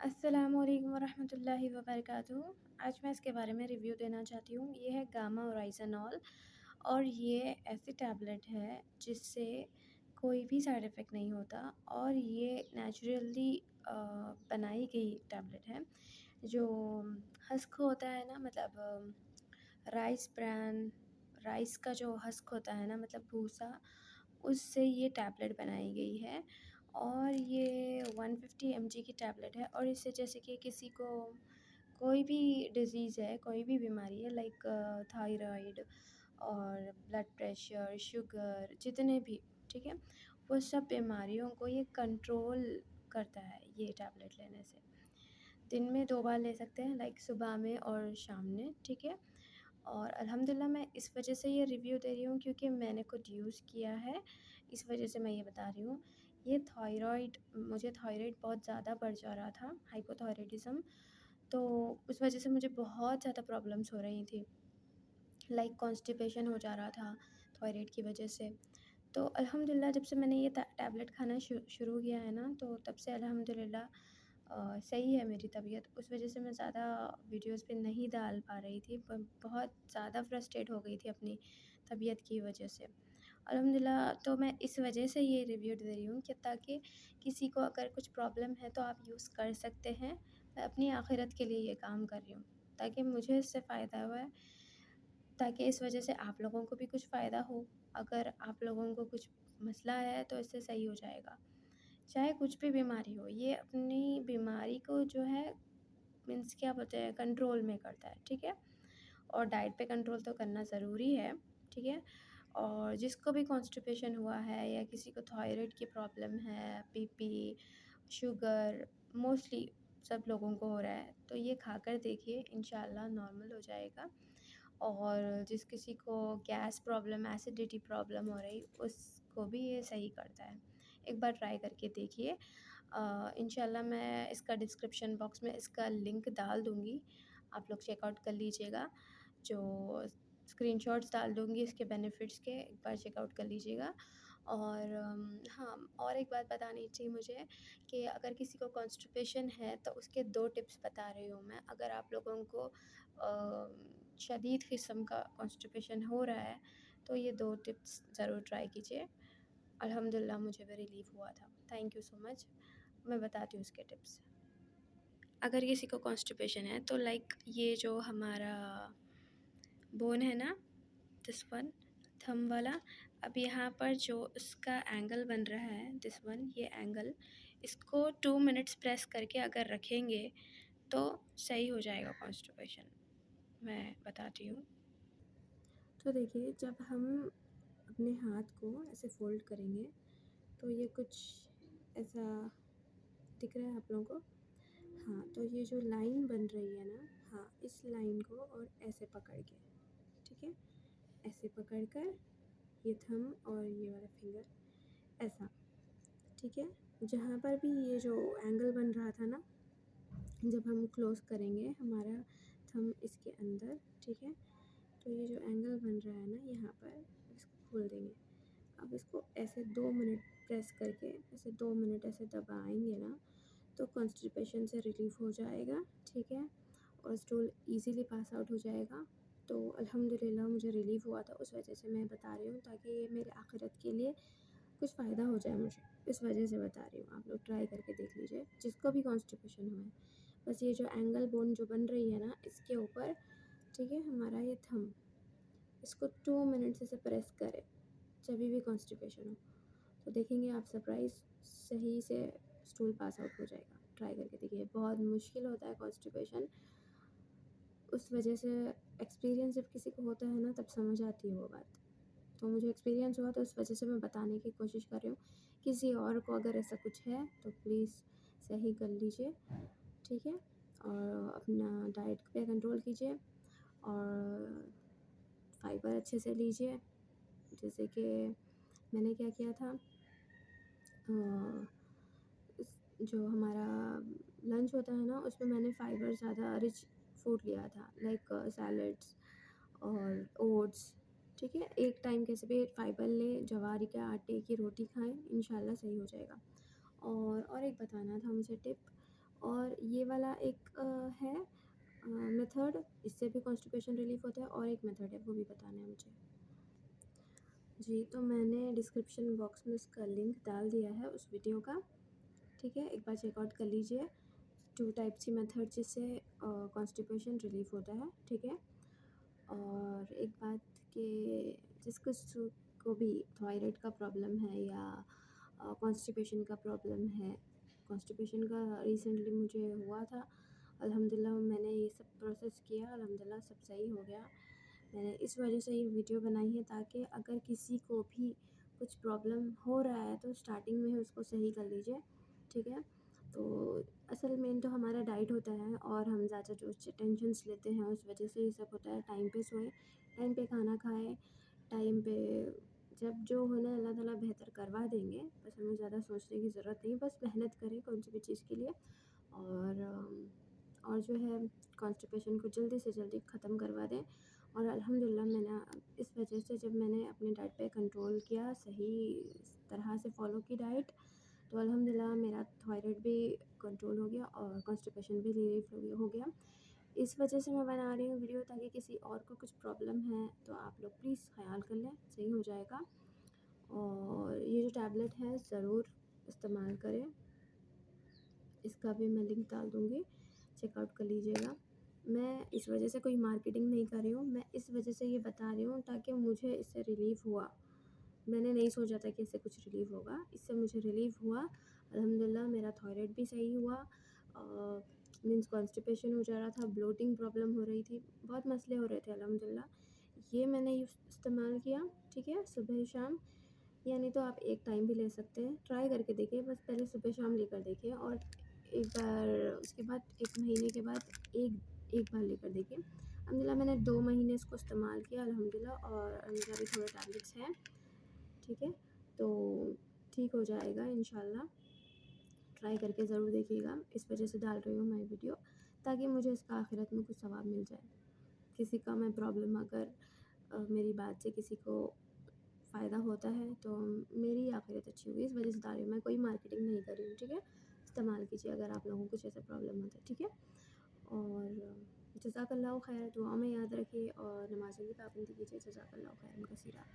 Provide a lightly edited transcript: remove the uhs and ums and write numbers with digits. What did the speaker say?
अस्सलामुअलैकुम वरहमतुल्लाहि वबरकातुहू। आज मैं इसके बारे में रिव्यू देना चाहती हूँ। ये है गामा ओराइज़नॉल और ये ऐसी टैबलेट है जिससे कोई भी साइड इफ़ेक्ट नहीं होता और ये नेचुरली बनाई गई टैबलेट है। जो हस्क होता है ना, मतलब राइस ब्रान राइस का जो हस्क होता है ना, मतलब भूसा, उससे ये टैबलेट बनाई गई है। और ये 150 mg की टैबलेट है और इससे जैसे कि किसी को कोई भी डिज़ीज़ है, कोई भी बीमारी है, लाइक थायराइड और ब्लड प्रेशर, शुगर, जितने भी, ठीक है, वो सब बीमारियों को ये कंट्रोल करता है ये टैबलेट लेने से। दिन में 2 बार ले सकते हैं, लाइक सुबह में और शाम में, ठीक है। और अल्हम्दुलिल्लाह मैं इस वजह से ये रिव्यू दे रही हूँ क्योंकि मैंने खुद यूज़ किया है, इस वजह से मैं ये बता रही हूँ। ये मुझे थायराइड बहुत ज़्यादा बढ़ जा रहा था, हाइपोथायराइडिज़म, तो उस वजह से मुझे बहुत ज़्यादा प्रॉब्लम्स हो रही थी, लाइक कॉन्स्टिपेशन हो जा रहा था थायराइड की वजह से। तो अल्हम्दुलिल्लाह जब से मैंने ये टैबलेट खाना शुरू किया है ना, तो तब से अल्हम्दुलिल्लाह सही है मेरी तबीयत। उस वजह से मैं ज़्यादा वीडियोज़ पे नहीं डाल पा रही थी, बहुत ज़्यादा फ्रस्ट्रेट हो गई थी अपनी तबीयत की वजह से। अल्हम्दुलिल्लाह तो मैं इस वजह से ये रिव्यू दे रही हूँ कि ताकि किसी को अगर कुछ प्रॉब्लम है तो आप यूज़ कर सकते हैं। मैं अपनी आखिरत के लिए ये काम कर रही हूँ ताकि मुझे इससे फ़ायदा हुआ है, ताकि इस वजह से आप लोगों को भी कुछ फ़ायदा हो। अगर आप लोगों को कुछ मसला है तो इससे सही हो जाएगा। चाहे कुछ भी बीमारी हो, ये अपनी बीमारी को जो है, मीन्स क्या बोलते हैं, कंट्रोल में करता है, ठीक है। और डाइट पे कंट्रोल तो करना ज़रूरी है, ठीक है। और जिसको भी कॉन्स्टिपेशन हुआ है या किसी को थायराइड की प्रॉब्लम है, बीपी, शुगर, मोस्टली सब लोगों को हो रहा है, तो ये खाकर देखिए, इंशाल्लाह नॉर्मल हो जाएगा। और जिस किसी को गैस प्रॉब्लम, एसिडिटी प्रॉब्लम हो रही, उसको भी ये सही करता है। एक बार ट्राई करके देखिए। इंशाल्लाह मैं इसका डिस्क्रिप्शन बॉक्स में इसका लिंक डाल दूँगी, आप लोग चेकआउट कर लीजिएगा। जो स्क्रीनशॉट्स डाल दूँगी इसके बेनिफिट्स के, एक बार चेकआउट कर लीजिएगा। और हाँ, और एक बात बतानी थी मुझे कि अगर किसी को कॉन्स्टिपेशन है तो उसके 2 टिप्स बता रही हूँ मैं। अगर आप लोगों को शदीद किस्म का कॉन्स्टिपेशन हो रहा है तो ये 2 टिप्स ज़रूर ट्राई कीजिए। अल्हम्दुलिल्लाह मुझे भी रिलीफ़ हुआ था। Thank you so much. मैं बताती हूँ इसके टिप्स। अगर किसी को कॉन्स्टिपेशन है तो लाइक ये जो हमारा बोन है ना, दिस वन, थंब वाला, अब यहाँ पर जो उसका एंगल बन रहा है, दिस वन, ये एंगल, इसको 2 मिनट्स प्रेस करके अगर रखेंगे तो सही हो जाएगा कॉन्स्टिपेशन। मैं बताती हूँ। तो देखिए, जब हम अपने हाथ को ऐसे फ़ोल्ड करेंगे तो ये कुछ ऐसा दिख रहा है आप लोगों को? हाँ, तो ये जो लाइन बन रही है ना, हाँ, इस लाइन को और ऐसे पकड़ के, ठीक है? ऐसे पकड़ कर ये थंब और ये वाला फिंगर ऐसा, ठीक है? जहाँ पर भी ये जो एंगल बन रहा था ना, जब हम क्लोज़ करेंगे हमारा थंब इसके अंदर, ठीक है? तो ये जो एंगल बन रहा है ना यहाँ पर, इसको खोल देंगे। अब इसको ऐसे 2 मिनट प्रेस करके, ऐसे 2 मिनट ऐसे दबाएँगे ना, तो कॉन्स्टिपेशन से रिलीफ़ हो जाएगा, ठीक है? और स्टूल ईज़िली पास आउट हो जाएगा। तो अल्हम्दुलिल्लाह मुझे रिलीफ़ हुआ था, उस वजह से मैं बता रही हूँ ताकि ये मेरे आखिरत के लिए कुछ फ़ायदा हो जाए मुझे, इस वजह से बता रही हूँ। आप लोग ट्राई करके देख लीजिए, जिसको भी कॉन्स्टिपेशन हुआ है। बस ये जो एंगल बोन जो बन रही है ना, इसके ऊपर, ठीक है, हमारा ये थंब, इसको 2 मिनट्स ऐसे प्रेस करें, जभी भी कॉन्स्टिपेशन हो। तो देखेंगे आप सरप्राइज़, सही से स्टूल पास आउट हो जाएगा। ट्राई करके देखिए, बहुत मुश्किल होता है कॉन्स्टिपेशन, उस वजह से एक्सपीरियंस जब किसी को होता है ना, तब समझ आती है वो बात। तो मुझे एक्सपीरियंस हुआ तो इस वजह से मैं बताने की कोशिश कर रही हूँ। किसी और को अगर ऐसा कुछ है तो प्लीज़ सही कर लीजिए, ठीक है? और अपना डाइट पे कंट्रोल कीजिए और फाइबर अच्छे से लीजिए। जैसे कि मैंने क्या किया था, इस जो हमारा लंच होता है ना, उसमें मैंने फाइबर ज़्यादा रिच फूड लिया था, लाइक सैलड्स और ओट्स, ठीक है? एक टाइम कैसे भी फाइबर लें, ज्वार के आटे की रोटी खाएँ, इंशाल्लाह सही हो जाएगा। और एक बताना था मुझे टिप, और ये वाला एक है मेथड, इससे भी कॉन्स्टिपेशन रिलीफ होता है, और एक मेथड है वो भी बताना है मुझे। जी, तो मैंने डिस्क्रिप्शन बॉक्स में उसका लिंक डाल दिया है उस वीडियो का, ठीक है, एक बार चेकआउट कर लीजिए। 2 टाइप्स की मेथड जिससे कॉन्स्टिपेशन रिलीफ होता है, ठीक है। और एक बात कि जिसको को भी थायराइड का प्रॉब्लम है या कॉन्स्टिपेशन का प्रॉब्लम है, कॉन्स्टिपेशन का रिसेंटली मुझे हुआ था, अल्हम्दुलिल्लाह मैंने ये सब प्रोसेस किया, अल्हम्दुलिल्लाह सब सही हो गया। मैंने इस वजह से ये वीडियो बनाई है ताकि अगर किसी को भी कुछ प्रॉब्लम हो रहा है तो स्टार्टिंग में ही उसको सही कर लीजिए, ठीक है। तो असल मेन तो हमारा डाइट होता है, और हम ज़्यादा जो टेंशन्स लेते हैं उस वजह से ये सब होता है। टाइम पे सोएं, टाइम पे खाना खाएं, टाइम पे जब जो होना है अल्लाह ताला बेहतर करवा देंगे, बस हमें ज़्यादा सोचने की ज़रूरत नहीं, बस मेहनत करें कौन सी भी चीज़ के लिए। और जो है कॉन्स्टिपेशन को जल्दी से जल्दी ख़त्म करवा दें। और अल्हम्दुलिल्लाह मैंने इस वजह से जब मैंने अपने डाइट पे कंट्रोल किया, सही तरह से फ़ॉलो की डाइट, तो अल्हम्दुलिल्लाह मेरा थायराइड भी कंट्रोल हो गया और कॉन्स्टिपेशन भी रिलीफ हो गया। इस वजह से मैं बना रही हूँ वीडियो, ताकि किसी और को कुछ प्रॉब्लम है तो आप लोग प्लीज़ ख़याल कर लें, सही हो जाएगा। और ये जो टैबलेट है ज़रूर इस्तेमाल करें, इसका भी मैं लिंक डाल दूँगी, चेकआउट कर लीजिएगा। मैं इस वजह से कोई मार्केटिंग नहीं कर रही हूँ, मैं इस वजह से ये बता रही हूँ ताकि मुझे इससे रिलीफ़ हुआ। मैंने नहीं सोचा था कि इससे कुछ रिलीफ़ होगा, इससे मुझे रिलीफ़ हुआ। अल्हम्दुलिल्लाह मेरा थायराइड भी सही हुआ, मीन्स कॉन्स्टिपेशन हो जा रहा था, ब्लोटिंग प्रॉब्लम हो रही थी, बहुत मसले हो रहे थे अल्हम्दुलिल्लाह। ये मैंने इस्तेमाल किया, ठीक है, सुबह शाम, यानी तो आप एक टाइम भी ले सकते हैं, ट्राई करके देखिए, बस पहले सुबह शाम लेकर देखिए, और एक बार उसके बाद 1 महीने के बाद एक एक बार लेकर देखिए। अल्हम्दुलिल्लाह मैंने 2 महीने इसको इस्तेमाल किया अल्हम्दुलिल्लाह, और अल्हम्दुलिल्लाह अभी थोड़े टैबलेट्स हैं, ठीक है, तो ठीक हो जाएगा इंशाल्लाह। ट्राई करके ज़रूर देखिएगा, इस वजह से डाल रही हूँ मैं वीडियो, ताकि मुझे इसका आखिरत में कुछ सवाब मिल जाए। किसी का मैं प्रॉब्लम अगर मेरी बात से किसी को फ़ायदा होता है तो मेरी आखिरत अच्छी होगी, इस वजह से डाल रही हूँ, मैं कोई मार्केटिंग नहीं कर रही हूँ, ठीक है। इस्तेमाल कीजिए अगर आप लोगों को कुछ ऐसा प्रॉब्लम होता है, ठीक है। और जज़ाकल्लाहु खैर, दुआ में याद रखिए और नमाज़ों की पाबंदी कीजिए। जज़ाकल्लाहु खैरन कसीरा।